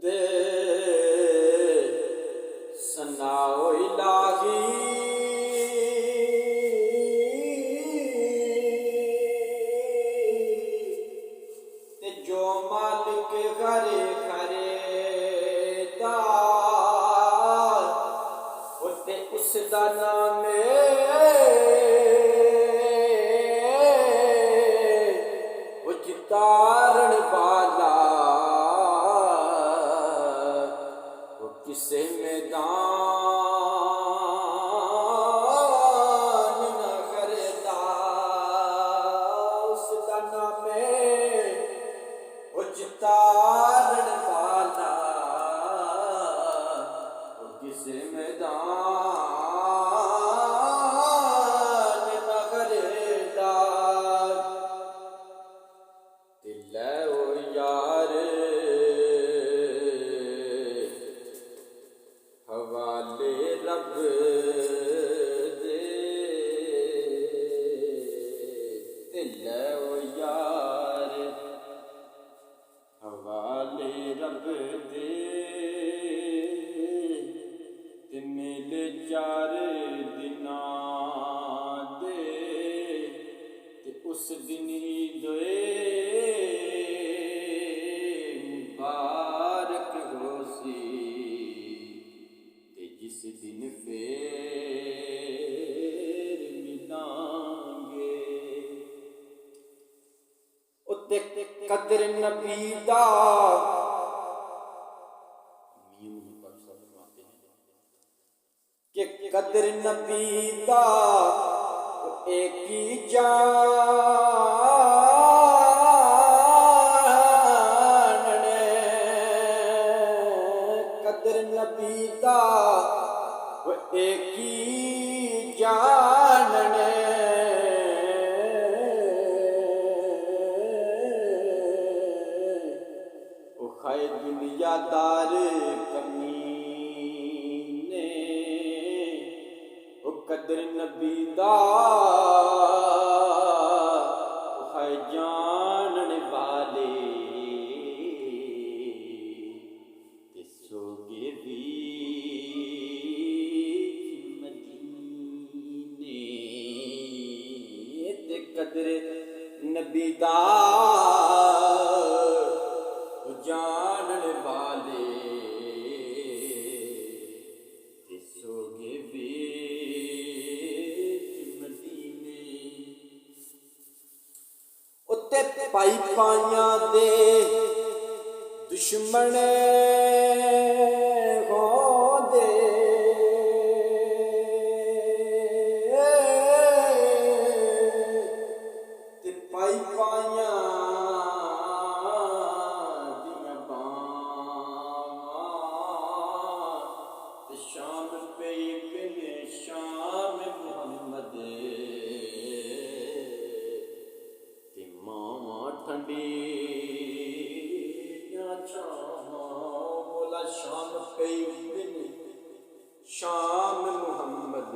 दे सनाओ इलाही ते जो मालिक घरे घरे दार ते उसदा नाम तारण वाला वो किसे मैदान न करता उसका नाम वो तारण वाला वो किसे मैदान न करता लो यार हवाले रब दे लो यार हवाले रब दे ते मिले 4 दिना दे ते उस दिन ईद मुबारक होसी ते जिस दिन फेर मिलांगे उत्ते कदर नबी दा कि कदर नबी दा एक ही जानने कदर नबी दा वो एक ही जानने वो खाए दुनियादार कमीने वो कदर नबी दा है जानने वाले सोगे भी मदीने ते कदर नबी दा जानने वाले सोगे भी मदीने उत्ते पाई पाइयां दे दुश्मन होंदे ते पाई पाइयां दियां बावां ते शाम पई बिन शाम मुहम्मद ते मावां ठंडी शाम पई बिन शाम मुहम्मद